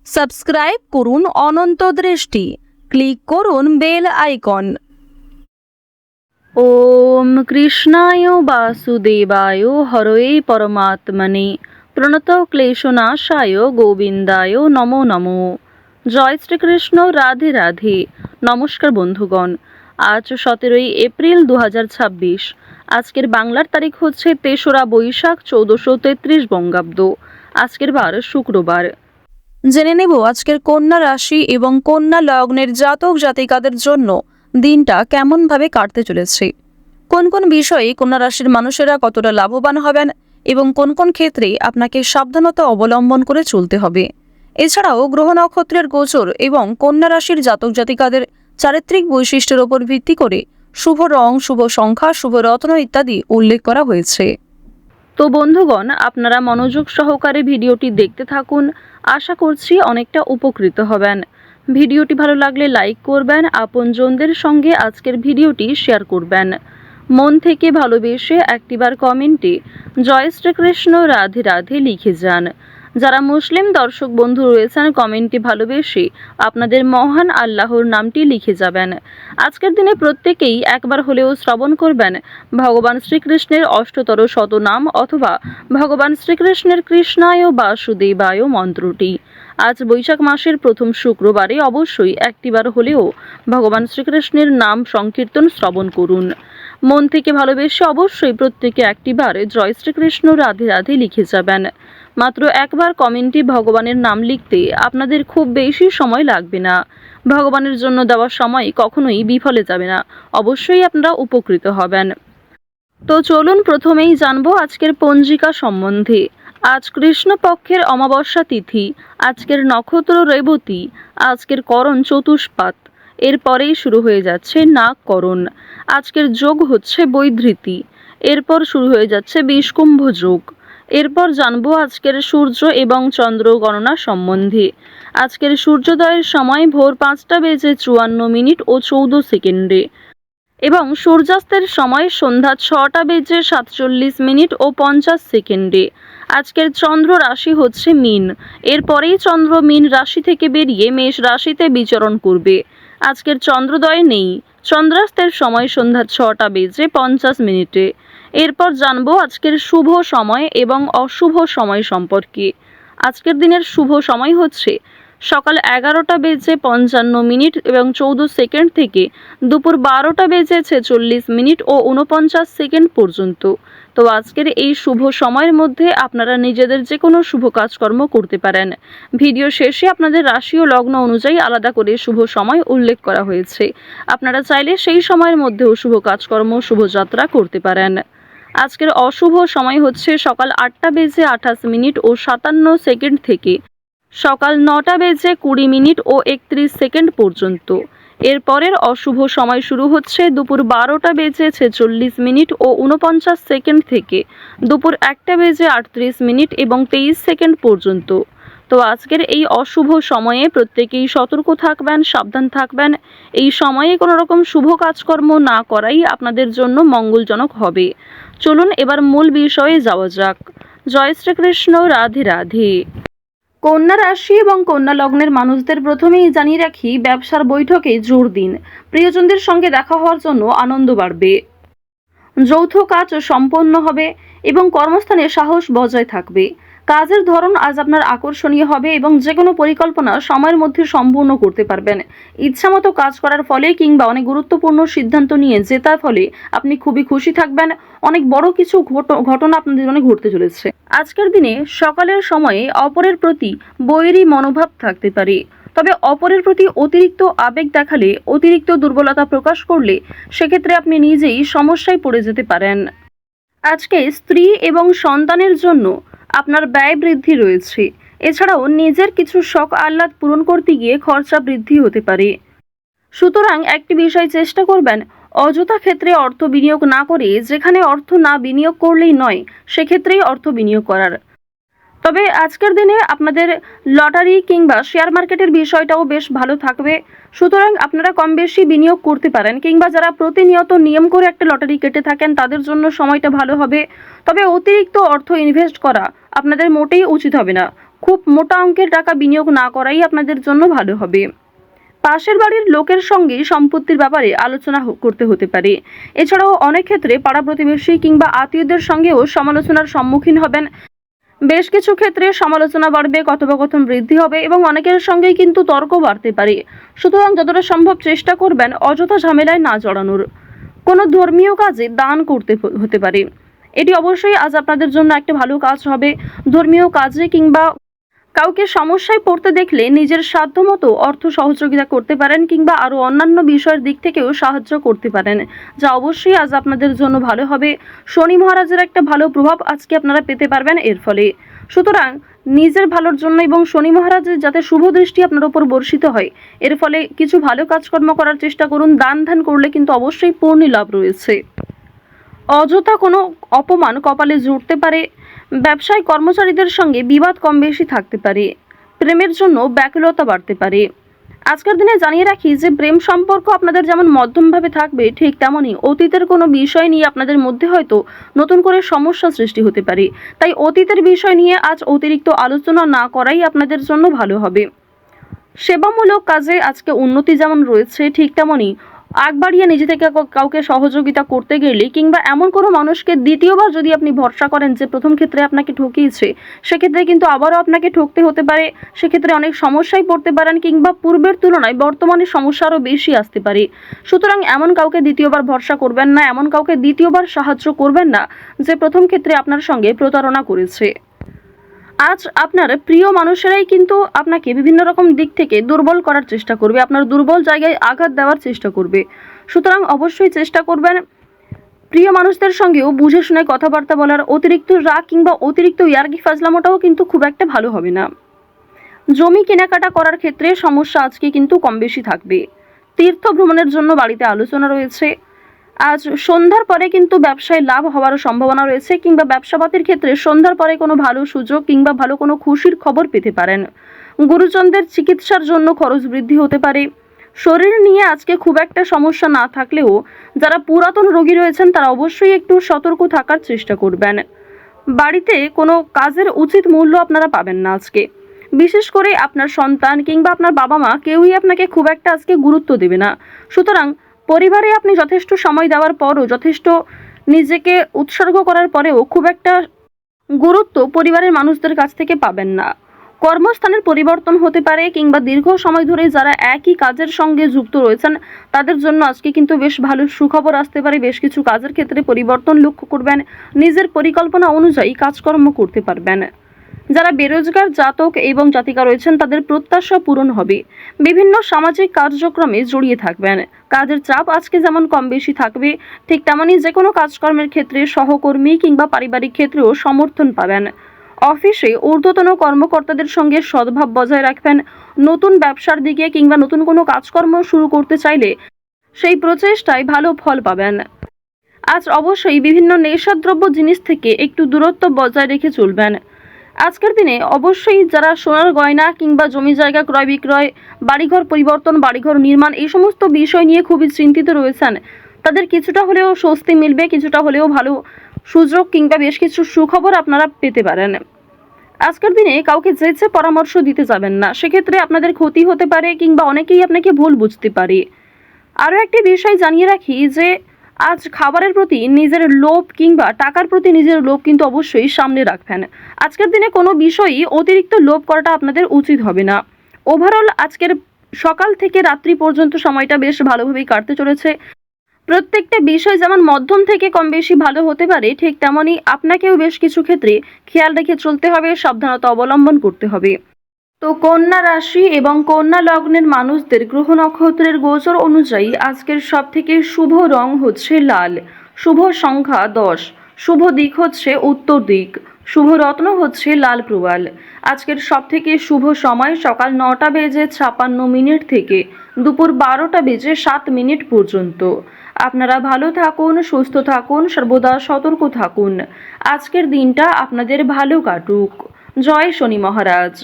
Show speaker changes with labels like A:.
A: Subscribe করুন অনন্ত দৃষ্টি, click করুন বেল আইকন। ওম কৃষ্ণায় বাসুদেবায় হরয়ে পরমাত্মনে প্রণত ক্লেশনাশায় গোবিন্দায় নমো নমো। জয় শ্রীকৃষ্ণ, রাধে রাধে। নমস্কার বন্ধুগণ, আজ 17ই এপ্রিল 2026। আজকের বাংলার তারিখ হচ্ছে 3রা বৈশাখ 1433 বঙ্গাব্দ। আজকের বার শুক্রবার। জেনে নেব আজকের কন্যা রাশি এবং কন্যা লগ্নের জাতক জাতিকাদের জন্য দিনটা কেমনভাবে কাটতে চলেছে, কোন কোন বিষয়ে কন্যা রাশির মানুষেরা কতটা লাভবান হবেন এবং কোন কোন ক্ষেত্রে আপনাকে সাবধানতা অবলম্বন করে চলতে হবে। এছাড়াও গ্রহ নক্ষত্রের গোচর এবং কন্যা রাশির জাতক জাতিকাদের চারিত্রিক বৈশিষ্ট্যের উপর ভিত্তি করে শুভ রং, শুভ সংখ্যা, শুভ রত্ন ইত্যাদি উল্লেখ করা হয়েছে। তো বন্ধুগণ, আপনারা মনোযোগ সহকারে ভিডিওটি দেখতে থাকুন। আশা করছি অনেকটা উপকৃত হবেন। ভিডিওটি ভালো লাগলে লাইক করবেন, আপনজনদের সঙ্গে আজকের ভিডিওটি শেয়ার করবেন। মন থেকে ভালোবেসে একটিবার কমেন্টে জয় শ্রীকৃষ্ণ, রাধে রাধে লিখে যান। যারা মুসলিম দর্শক বন্ধু রয়েছেন, কমেন্টে ভালোবেসে আপনাদের মহান আল্লাহর নামটি লিখে যাবেন। আজকের দিনে প্রত্যেকেই একবার হলেও শ্রবণ করবেন ভগবান শ্রীকৃষ্ণের অষ্টতর শতনাম অথবা ভগবান শ্রীকৃষ্ণের কৃষ্ণায় বাসুদেবায় মন্ত্রটি। আজ বৈশাখ মাসের প্রথম শুক্রবারে অবশ্যই একটিবার হলেও ভগবান শ্রীকৃষ্ণের নাম সংকীর্তন শ্রবণ করুন। মন থেকে ভালোবেসে অবশ্যই প্রত্যেকে একটিবার জয় শ্রীকৃষ্ণ, রাধে রাধে লিখে যাবেন। মাত্র একবার কমেন্টে ভগবানের নাম লিখতে আপনাদের খুব বেশি সময় লাগবে না। ভগবানের জন্য দেওয়া সময় কখনোই বিফলে যাবে না, অবশ্যই আপনারা উপকৃত হবেন। তো চলুন প্রথমেই জানবো আজকের পঞ্জিকা সম্বন্ধে। আজ কৃষ্ণপক্ষের অমাবস্যা তিথি, আজকের নক্ষত্র রেবতী, আজকের করণ চতুষ্পাত, এরপরেই শুরু হয়ে যাচ্ছে নাগকরণ। আজকের যোগ হচ্ছে বৈধৃতি, এরপর শুরু হয়ে যাচ্ছে বিষকুম্ভ যোগ। এরপর জানবো আজকের সূর্য এবং চন্দ্র গণনা সম্বন্ধে। আজকের সূর্যোদয়ের সময় ভোর 5:54 ও 14 সেকেন্ডে এবং সূর্যাস্তের সময় সন্ধ্যা 6:47 ও 50 সেকেন্ডে। আজকের চন্দ্র রাশি হচ্ছে মীন, এরপরেই চন্দ্র মীন রাশি থেকে বেরিয়ে মেষ রাশিতে বিচরণ করবে। আজকের চন্দ্রোদয় নেই, চন্দ্রাস্তের সময় সন্ধ্যা 6:50। এরপর জানবো আজকের শুভ সময় এবং অশুভ সময় সম্পর্কে। আজকের দিনের শুভ সময় হচ্ছে সকাল 11:55 এবং 14 সেকেন্ড থেকে দুপুর 12:46 ও 49 সেকেন্ড পর্যন্ত। তো আজকের এই শুভ সময়ের মধ্যে আপনারা নিজেদের যে কোনো শুভ কাজকর্ম করতে পারেন। ভিডিও শেষে আপনাদের রাশি ও লগ্ন অনুযায়ী আলাদা করে শুভ সময় উল্লেখ করা হয়েছে, আপনারা চাইলে সেই সময়ের মধ্যেও শুভ কাজকর্ম, শুভযাত্রা করতে পারেন। আজকের অশুভ সময় হচ্ছে সকাল 8:28 ও 57 সেকেন্ড থেকে সকাল 9:20 ও 31 সেকেন্ড পর্যন্ত। এরপরের অশুভ সময় শুরু হচ্ছে দুপুর 12:46 ও 49 সেকেন্ড থেকে দুপুর 1:38 এবং 23 সেকেন্ড পর্যন্ত। তো আজকের এই অশুভ সময়ে প্রত্যেকেই সতর্ক থাকবেন, সাবধান থাকবেন। এই সময়ে কোনো রকম শুভ কাজকর্ম না করাই আপনাদের জন্য মঙ্গলজনক হবে। চলুন এবার মূল বিষয়ে যাওয়া যাক। জয় শ্রীকৃষ্ণ, রাধে রাধে। কন্যা রাশি এবং কন্যা লগ্নের মানুষদের প্রথমেই জানিয়ে রাখি, ব্যবসার বৈঠকে জোর দিন। প্রিয়জনদের সঙ্গে দেখা হওয়ার জন্য আনন্দ বাড়বে, যৌথ কাজ সম্পন্ন হবে এবং কর্মস্থানে সাহস বজায় থাকবে। কাজের ধরন আজ আপনার আকর্ষণীয় হবে এবং যে কোনো পরিকল্পনা সময়ের মধ্যে সম্পূর্ণ করতে পারবেন। ইচ্ছামতো কাজ করার ফলে কিংবা অনেক গুরুত্বপূর্ণ সিদ্ধান্ত নিয়ে জেতার ফলে আপনি খুবই খুশি থাকবেন। অনেক বড় কিছু ঘটনা আপনার জীবনে ঘটতে চলেছে। আজকের দিনে সকালের সময়ে অপরের প্রতি বৈরী মনোভাব থাকতে পারে, তবে অপরের প্রতি অতিরিক্ত আবেগ দেখালে, অতিরিক্ত দুর্বলতা প্রকাশ করলে সেক্ষেত্রে আপনি নিজেই সমস্যায় পড়ে যেতে পারেন। আজকে স্ত্রী এবং সন্তানের জন্য আপনার ব্যয় বৃদ্ধি রয়েছে। এছাড়াও নিজের কিছু শখ আহ্লাদ পূরণ করতে গিয়ে খরচা বৃদ্ধি হতে পারে। সুতরাং একটি বিষয় চেষ্টা করবেন, অযথা ক্ষেত্রে অর্থ বিনিয়োগ না করে যেখানে অর্থ না বিনিয়োগ করলেই নয় সেক্ষেত্রেই অর্থ বিনিয়োগ করার। তবে আজকের দিনে আপনাদের লটারি কিংবা শেয়ার মার্কেটের বিষয়টাও বেশ ভালো থাকবে। সুতরাং আপনারা কম বেশি বিনিয়োগ করতে পারেন, কিংবা যারা প্রতিনিয়ত নিয়ম করে একটা লটারি কেটে থাকেন তাদের জন্য সময়টা ভালো হবে। তবে অতিরিক্ত অর্থ ইনভেস্ট করা আপনাদের মোটেই উচিত হবে না। খুব মোটা অঙ্কের টাকা বিনিয়োগ না করাই আপনাদের জন্য ভালো হবে। পাশের বাড়ির লোকের সঙ্গে সম্পত্তির ব্যাপারে আলোচনা করতে হতে পারে। এছাড়াও অনেক ক্ষেত্রে পাড়া প্রতিবেশী কিংবা আত্মীয়দের সঙ্গেও সমালোচনার সম্মুখীন হবেন। বেশ কিছু ক্ষেত্রে সমালোচনা বাড়বে, কথোপকথন বৃদ্ধি হবে এবং অনেকের সঙ্গেই কিন্তু তর্ক বাড়তে পারে। সুতরাং যতটা সম্ভব চেষ্টা করবেন অযথা ঝামেলায় না জড়ানোর। কোনো ধর্মীয় কাজে দান করতে হতে পারে। এটি অবশ্যই আজ আপনাদের জন্য একটা ভালো কাজ হবে। ধর্মীয় কাজে কিংবা কাউকে সমস্যায় পড়তে দেখলে নিজের সাধ্যমতো অর্থ সহযোগিতা করতে পারেন কিংবা আরও অন্যান্য বিষয়ের দিক থেকেও সাহায্য করতে পারেন, যা অবশ্যই আজ আপনাদের জন্য ভালো হবে। শনি মহারাজের একটা ভালো প্রভাব আজকে আপনারা পেতে পারবেন এর ফলে। সুতরাং নিজের ভালোর জন্য এবং শনি মহারাজের যাতে শুভ দৃষ্টি আপনার উপর বর্ষিত হয়, এর ফলে কিছু ভালো কাজকর্ম করার চেষ্টা করুন। দান ধ্যান করলে কিন্তু অবশ্যই পূর্ণ লাভ রয়েছে। অযথা কোনো অপমান কপালে জুটতে পারে। ব্যবসায় কর্মচারীদের সঙ্গে বিবাদ কম বেশি থাকতে পারে। প্রেমের জন্য ব্যাকুলতা বাড়তে পারে। আজকের দিনে জানিয়ে রাখি যে প্রেম সম্পর্ক আপনাদের যেমন মধ্যমভাবে থাকবে, ঠিক তেমনই অতীতের কোনো বিষয় নিয়ে আপনাদের মধ্যে হয়তো নতুন করে সমস্যা সৃষ্টি হতে পারে। তাই অতীতের বিষয় নিয়ে আজ অতিরিক্ত আলোচনা না করাই আপনাদের জন্য ভালো হবে। সেবামূলক কাজে আজকে উন্নতি যেমন রয়েছে, ঠিক তেমনই আগ বাড়িয়ে নিজে থেকে কাউকে সহযোগিতা করতে গেলে কিংবা এমন কোনো মানুষকে দ্বিতীয়বার যদি আপনি ভরসা করেন যে প্রথম ক্ষেত্রে আপনাকে ঠকিয়েছে, সেক্ষেত্রে কিন্তু আবারও আপনাকে ঠকতে হতে পারে। সেক্ষেত্রে অনেক সমস্যায় পড়তে পারেন কিংবা পূর্বের তুলনায় বর্তমানে সমস্যা আরও বেশি আসতে পারে। সুতরাং এমন কাউকে দ্বিতীয়বার ভরসা করবেন না, এমন কাউকে দ্বিতীয়বার সাহায্য করবেন না যে প্রথম ক্ষেত্রে আপনার সঙ্গে প্রতারণা করেছে। আজ আপনার প্রিয় মানুষেরাই কিন্তু আপনাকে বিভিন্ন রকম দিক থেকে দুর্বল করার চেষ্টা করবে, আপনার দুর্বল জায়গায় আঘাত দেওয়ার চেষ্টা করবে। সুতরাং অবশ্যই চেষ্টা করবেন প্রিয় মানুষদের সঙ্গেও বুঝে শুনে কথাবার্তা বলার। অতিরিক্ত রাগ কিংবা অতিরিক্ত ইয়ার্কি ফাজলামোটাও কিন্তু খুব একটা ভালো হবে না। জমি কেনাকাটা করার ক্ষেত্রে সমস্যা আজকে কিন্তু কম বেশি থাকবে। তীর্থ ভ্রমণের জন্য বাড়িতে আলোচনা রয়েছে। আজ সন্ধ্যার পরে কিন্তু ব্যবসায় লাভ হওয়ার সম্ভাবনা রয়েছে কিংবা ব্যবসাপাতির ক্ষেত্রে সন্ধ্যার পরে কোনো ভালো সুযোগ কিংবা ভালো কোনো খুশির খবর পেতে পারেন। গুরুজনদের চিকিৎসার জন্য খরচ বৃদ্ধি হতে পারে। শরীর নিয়ে আজকে খুব একটা সমস্যা না থাকলেও যারা পুরাতন রোগী রয়েছেন তারা অবশ্যই একটু সতর্ক থাকার চেষ্টা করবেন। বাড়িতে কোনো কাজের উচিত মূল্য আপনারা পাবেন না আজকে। বিশেষ করে আপনার সন্তান কিংবা আপনার বাবা মা কেউই আপনাকে খুব একটা আজকে গুরুত্ব দেবে না। সুতরাং পরিবারে আপনি যথেষ্ট সময় দেওয়ার পরও, যথেষ্ট নিজেকে উৎসর্গ করার পরেও খুব একটা গুরুত্ব পরিবারের মানুষদের কাছ থেকে পাবেন না। কর্মস্থানের পরিবর্তন হতে পারে কিংবা দীর্ঘ সময় ধরে যারা একই কাজের সঙ্গে যুক্ত রয়েছেন তাদের জন্য আজকে কিন্তু বেশ ভালো সুখবর আসতে পারে। বেশ কিছু কাজের ক্ষেত্রে পরিবর্তন লক্ষ্য করবেন। নিজের পরিকল্পনা অনুযায়ী কাজকর্ম করতে পারবেন। যারা বেরোজগার জাতক এবং জাতিকা রয়েছেন তাদের প্রত্যাশা পূরণ হবে। বিভিন্ন সামাজিক কার্যক্রমে জড়িয়ে থাকবেন। কাজের চাপ আজকে যেমন কম বেশি থাকবে, ঠিক তেমনই যে কোনো কাজকর্মের ক্ষেত্রে সহকর্মী কিংবা পারিবারিক ক্ষেত্রেও সমর্থন পাবেন। অফিসে ঊর্ধ্বতন কর্মকর্তাদের সঙ্গে সদ্ভাব বজায় রাখবেন। নতুন ব্যবসার দিকে কিংবা নতুন কোনো কাজকর্ম শুরু করতে চাইলে সেই প্রচেষ্টায় ভালো ফল পাবেন। আজ অবশ্যই বিভিন্ন নেশাদ্রব্য জিনিস থেকে একটু দূরত্ব বজায় রেখে চলবেন। আজকের দিনে অবশ্যই যারা সোনার গয়না কিংবা জমি জায়গা ক্রয় বিক্রয়, বাড়িঘর পরিবর্তন, বাড়িঘর নির্মাণ এই সমস্ত বিষয় নিয়ে খুবই চিন্তিত রয়েছেন, তাদের কিছুটা হলেও স্বস্তি মিলবে, কিছুটা হলেও ভালো সুযোগ কিংবা বেশ কিছু সুখবর আপনারা পেতে পারেন। আজকের দিনে কাউকে যেচে পরামর্শ দিতে যাবেন না, সেক্ষেত্রে আপনাদের ক্ষতি হতে পারে কিংবা অনেকেই আপনাকে ভুল বুঝতে পারে। আরও একটি বিষয় জানিয়ে রাখি যে আজ খাবারের প্রতি নিজের লোভ কিংবা টাকার প্রতি নিজের লোভ কিন্তু অবশ্যই সামনে রাখবেন। আজকের দিনে কোনো বিষয়ই অতিরিক্ত লোভ করাটা আপনাদের উচিত হবে না। ওভারঅল আজকের সকাল থেকে রাত্রি পর্যন্ত সময়টা বেশ ভালোভাবেই কাটতে চলেছে। প্রত্যেকটা বিষয় যেমন মধ্যম থেকে কম বেশি ভালো হতে পারে, ঠিক তেমনই আপনাকেও বেশ কিছু ক্ষেত্রে খেয়াল রেখে চলতে হবে, সাবধানতা অবলম্বন করতে হবে। তো কন্যা রাশি এবং কন্যা লগ্নের মানুষদের গ্রহ নক্ষত্রের গোচর অনুযায়ী আজকের সবথেকে শুভ রং হচ্ছে লাল, শুভ সংখ্যা 10, শুভ দিক হচ্ছে উত্তর দিক, শুভ রত্ন হচ্ছে লাল প্রবাল। আজকের সবথেকে শুভ সময় সকাল 9:56 থেকে দুপুর 12:07 পর্যন্ত। আপনারা ভালো থাকুন, সুস্থ থাকুন, সর্বদা সতর্ক থাকুন। আজকের দিনটা আপনাদের ভালো কাটুক। জয় শনি মহারাজ।